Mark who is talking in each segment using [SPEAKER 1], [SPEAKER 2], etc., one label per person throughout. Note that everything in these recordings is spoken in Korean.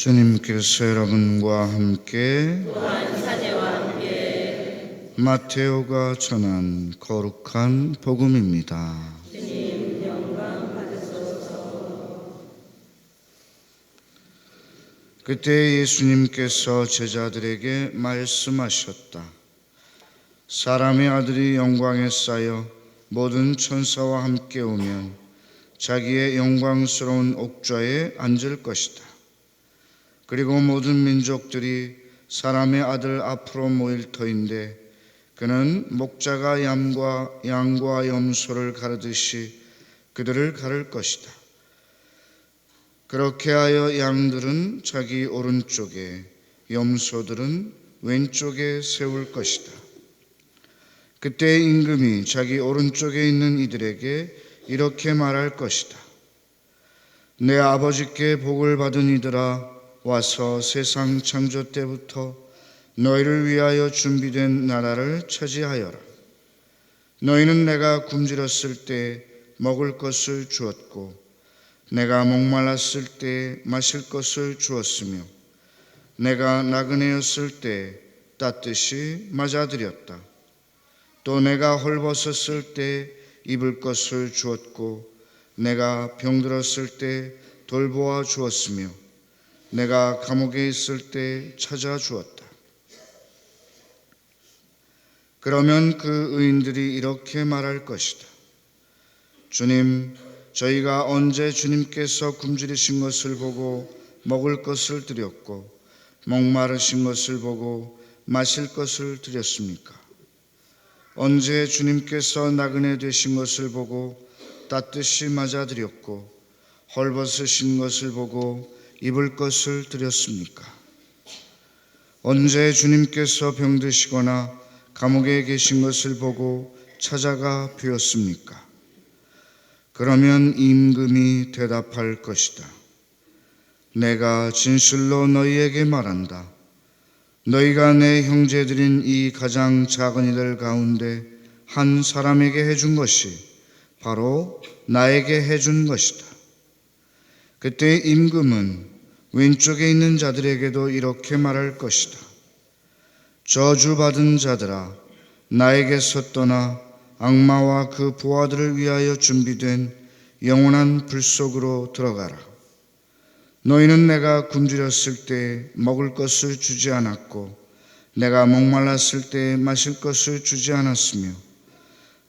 [SPEAKER 1] 주님께서 여러분과 함께
[SPEAKER 2] 또한 사제와 함께
[SPEAKER 1] 마테오가 전한 거룩한 복음입니다.
[SPEAKER 2] 주님 영광 받으소서.
[SPEAKER 1] 그때 예수님께서 제자들에게 말씀하셨다. 사람의 아들이 영광에 쌓여 모든 천사와 함께 오면 자기의 영광스러운 옥좌에 앉을 것이다. 그리고 모든 민족들이 사람의 아들 앞으로 모일 터인데 그는 목자가 양과 염소를 가르듯이 그들을 가를 것이다. 그렇게 하여 양들은 자기 오른쪽에 염소들은 왼쪽에 세울 것이다. 그때 임금이 자기 오른쪽에 있는 이들에게 이렇게 말할 것이다. 내 아버지께 복을 받은 이들아, 와서 세상 창조 때부터 너희를 위하여 준비된 나라를 차지하여라. 너희는 내가 굶주렸을 때 먹을 것을 주었고 내가 목말랐을 때 마실 것을 주었으며 내가 나그네였을 때 따뜻이 맞아들였다. 또 내가 헐벗었을 때 입을 것을 주었고 내가 병들었을 때 돌보아 주었으며 내가 감옥에 있을 때 찾아주었다. 그러면 그 의인들이 이렇게 말할 것이다. 주님, 저희가 언제 주님께서 굶주리신 것을 보고 먹을 것을 드렸고 목마르신 것을 보고 마실 것을 드렸습니까? 언제 주님께서 나그네 되신 것을 보고 따뜻이 맞아드렸고 헐벗으신 것을 보고 입을 것을 드렸습니까? 언제 주님께서 병드시거나 감옥에 계신 것을 보고 찾아가 뵈었습니까? 그러면 임금이 대답할 것이다. 내가 진실로 너희에게 말한다. 너희가 내 형제들인 이 가장 작은 이들 가운데 한 사람에게 해준 것이 바로 나에게 해준 것이다. 그때 임금은 왼쪽에 있는 자들에게도 이렇게 말할 것이다. 저주받은 자들아, 나에게서 떠나 악마와 그 부하들을 위하여 준비된 영원한 불 속으로 들어가라. 너희는 내가 굶주렸을 때 먹을 것을 주지 않았고 내가 목말랐을 때 마실 것을 주지 않았으며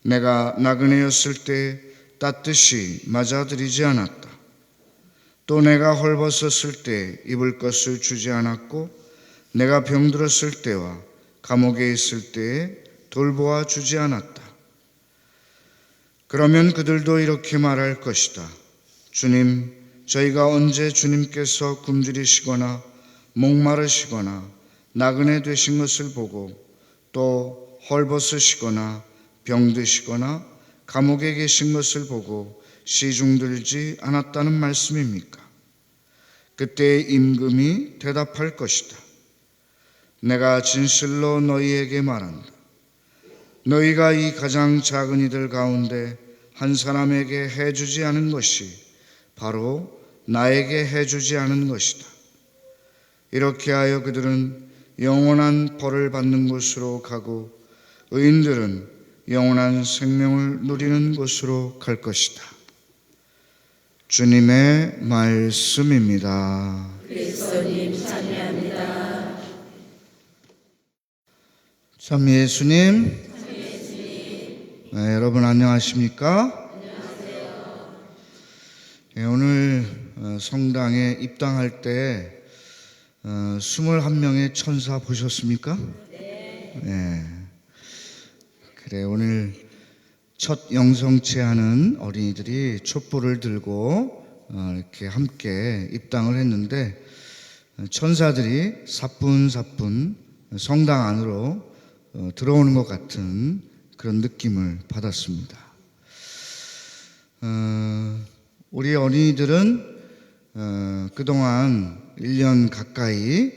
[SPEAKER 1] 내가 나그네였을 때 따뜻이 맞아들이지 않았다. 또 내가 헐벗었을 때 입을 것을 주지 않았고 내가 병들었을 때와 감옥에 있을 때에 돌보아 주지 않았다. 그러면 그들도 이렇게 말할 것이다. 주님, 저희가 언제 주님께서 굶주리시거나 목마르시거나 나그네 되신 것을 보고 또 헐벗으시거나 병드시거나 감옥에 계신 것을 보고 시중들지 않았다는 말씀입니까? 그때 임금이 대답할 것이다. 내가 진실로 너희에게 말한다. 너희가 이 가장 작은 이들 가운데 한 사람에게 해주지 않은 것이 바로 나에게 해주지 않은 것이다. 이렇게 하여 그들은 영원한 벌을 받는 곳으로 가고 의인들은 영원한 생명을 누리는 곳으로 갈 것이다. 주님의 말씀입니다.
[SPEAKER 2] 그리스도님 찬미합니다.
[SPEAKER 1] 참 예수님, 여러분 안녕하십니까?
[SPEAKER 2] 안녕하세요.
[SPEAKER 1] 오늘 성당에 입당할 때 21명의 천사 보셨습니까? 네. 그래, 오늘 첫 영성체 하는 어린이들이 촛불을 들고 이렇게 함께 입당을 했는데 천사들이 사뿐사뿐 성당 안으로 들어오는 것 같은 그런 느낌을 받았습니다. 우리 어린이들은 그동안 1년 가까이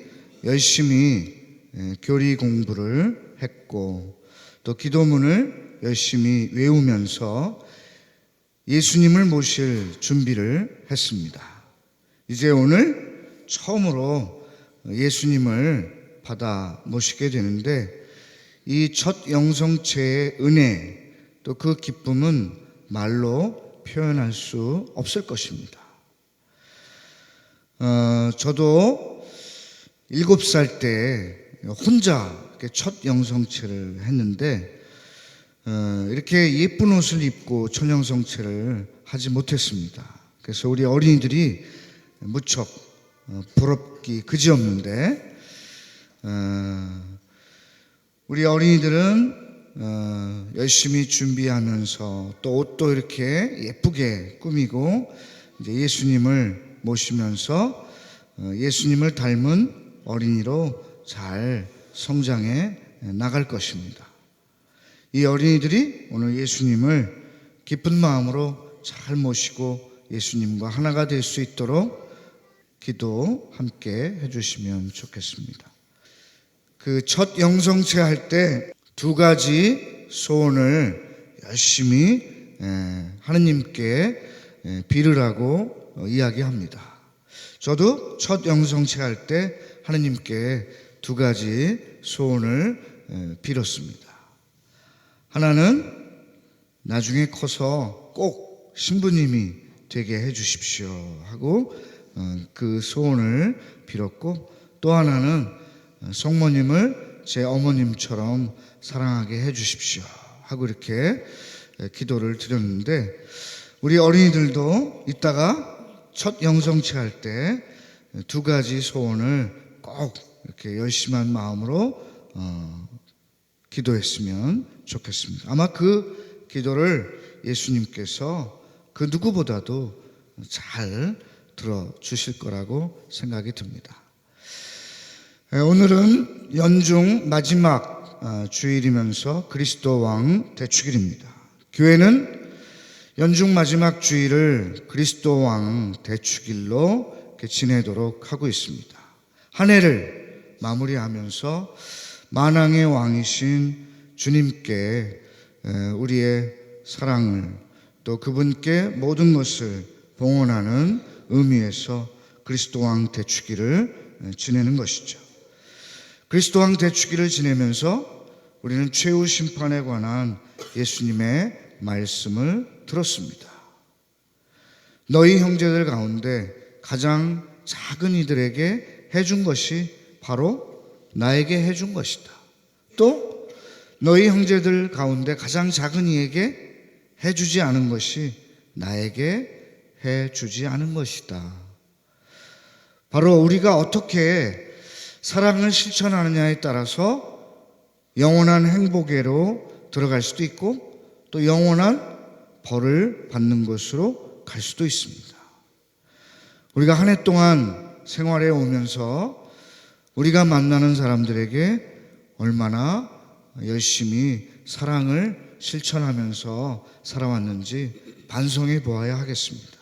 [SPEAKER 1] 열심히 교리 공부를 했고 또 기도문을 열심히 외우면서 예수님을 모실 준비를 했습니다. 이제 오늘 처음으로 예수님을 받아 모시게 되는데, 이 첫 영성체의 은혜, 또 그 기쁨은 말로 표현할 수 없을 것입니다. 저도 7살 때 혼자 이렇게 첫 영성체를 했는데, 이렇게 예쁜 옷을 입고 첫 영성체를 하지 못했습니다. 그래서 우리 어린이들이 무척 부럽기 그지없는데, 우리 어린이들은 열심히 준비하면서 또 옷도 이렇게 예쁘게 꾸미고 이제 예수님을 모시면서 예수님을 닮은 어린이로 잘 성장해 나갈 것입니다. 이 어린이들이 오늘 예수님을 기쁜 마음으로 잘 모시고 예수님과 하나가 될 수 있도록 기도 함께 해주시면 좋겠습니다. 그 첫 영성체 할 때 2가지 소원을 열심히 하느님께 빌으라고 이야기합니다. 저도 첫 영성체 할 때 하느님께 2가지 소원을 빌었습니다. 하나는 나중에 커서 꼭 신부님이 되게 해주십시오 하고 그 소원을 빌었고, 또 하나는 성모님을 제 어머님처럼 사랑하게 해주십시오 하고 이렇게 기도를 드렸는데, 우리 어린이들도 이따가 첫 영성체 할 때 2가지 소원을 꼭 이렇게 열심한 마음으로 기도했으면 좋겠습니다. 아마 그 기도를 예수님께서 그 누구보다도 잘 들어주실 거라고 생각이 듭니다. 오늘은 연중 마지막 주일이면서 그리스도 왕 대축일입니다. 교회는 연중 마지막 주일을 그리스도 왕 대축일로 지내도록 하고 있습니다. 한 해를 마무리하면서 만왕의 왕이신 주님께 우리의 사랑을, 또 그분께 모든 것을 봉헌하는 의미에서 그리스도 왕 대축일을 지내는 것이죠. 그리스도 왕 대축일을 지내면서 우리는 최후 심판에 관한 예수님의 말씀을 들었습니다. 너희 형제들 가운데 가장 작은 이들에게 해준 것이 바로 나에게 해준 것이다. 또 너희 형제들 가운데 가장 작은 이에게 해주지 않은 것이 나에게 해주지 않은 것이다. 바로 우리가 어떻게 사랑을 실천하느냐에 따라서 영원한 행복에로 들어갈 수도 있고, 또 영원한 벌을 받는 것으로 갈 수도 있습니다. 우리가 한 해 동안 생활해 오면서 우리가 만나는 사람들에게 얼마나 열심히 사랑을 실천하면서 살아왔는지 반성해 보아야 하겠습니다.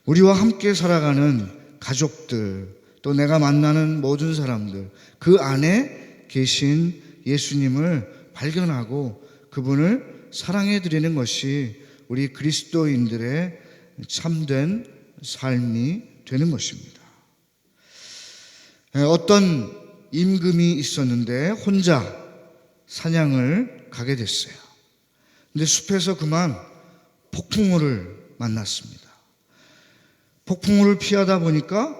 [SPEAKER 1] 우리와 함께 살아가는 가족들, 또 내가 만나는 모든 사람들, 그 안에 계신 예수님을 발견하고 그분을 사랑해 드리는 것이 우리 그리스도인들의 참된 삶이 되는 것입니다. 어떤 임금이 있었는데 혼자 사냥을 가게 됐어요. 근데 숲에서 그만 폭풍우를 만났습니다. 폭풍우를 피하다 보니까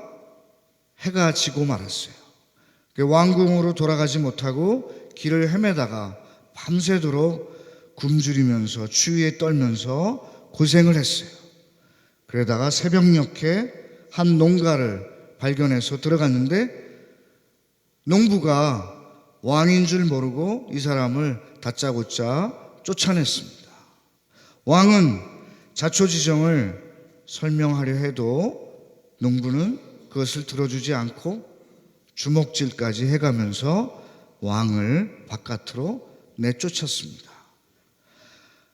[SPEAKER 1] 해가 지고 말았어요. 왕궁으로 돌아가지 못하고 길을 헤매다가 밤새도록 굶주리면서 추위에 떨면서 고생을 했어요. 그러다가 새벽녘에 한 농가를 발견해서 들어갔는데, 농부가 왕인 줄 모르고 이 사람을 다짜고짜 쫓아냈습니다. 왕은 자초지정을 설명하려 해도 농부는 그것을 들어주지 않고 주먹질까지 해가면서 왕을 바깥으로 내쫓았습니다.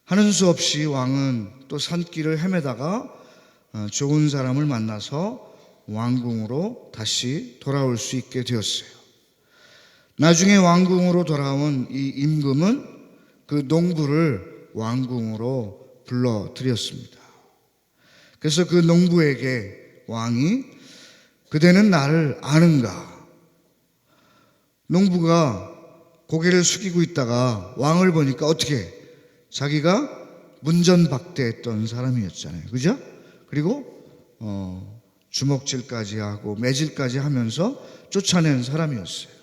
[SPEAKER 1] 하는 수 없이 왕은 또 산길을 헤매다가 좋은 사람을 만나서 왕궁으로 다시 돌아올 수 있게 되었어요. 나중에 왕궁으로 돌아온 이 임금은 그 농부를 왕궁으로 불러들였습니다. 그래서 그 농부에게 왕이 그대는 나를 아는가? 농부가 고개를 숙이고 있다가 왕을 보니까 어떻게? 자기가 문전박대했던 사람이었잖아요. 그죠? 그리고 주먹질까지 하고 매질까지 하면서 쫓아낸 사람이었어요.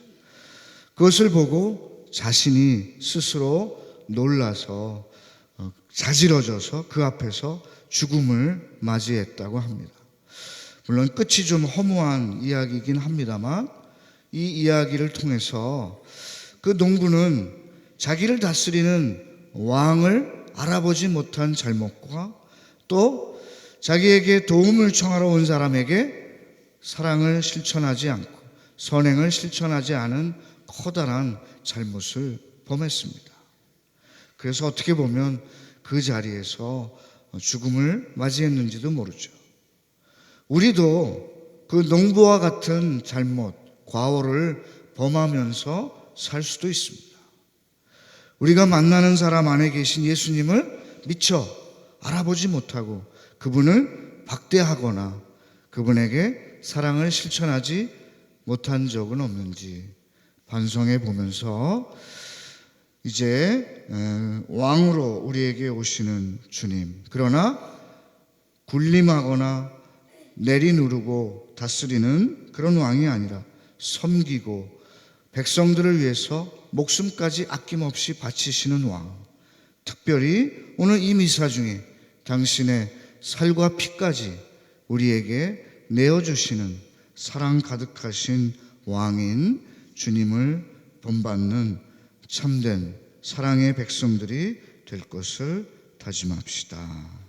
[SPEAKER 1] 그것을 보고 자신이 스스로 놀라서 자지러져서 그 앞에서 죽음을 맞이했다고 합니다. 물론 끝이 좀 허무한 이야기이긴 합니다만 이 이야기를 통해서 그 농부는 자기를 다스리는 왕을 알아보지 못한 잘못과 또 자기에게 도움을 청하러 온 사람에게 사랑을 실천하지 않고 선행을 실천하지 않은 커다란 잘못을 범했습니다. 그래서 어떻게 보면 그 자리에서 죽음을 맞이했는지도 모르죠. 우리도 그 농부와 같은 잘못, 과오를 범하면서 살 수도 있습니다. 우리가 만나는 사람 안에 계신 예수님을 미처 알아보지 못하고 그분을 박대하거나 그분에게 사랑을 실천하지 못한 적은 없는지 반성해 보면서 이제 왕으로 우리에게 오시는 주님, 그러나 군림하거나 내리누르고 다스리는 그런 왕이 아니라 섬기고 백성들을 위해서 목숨까지 아낌없이 바치시는 왕, 특별히 오늘 이 미사 중에 당신의 살과 피까지 우리에게 내어주시는 사랑 가득하신 왕인 주님을 본받는 참된 사랑의 백성들이 될 것을 다짐합시다.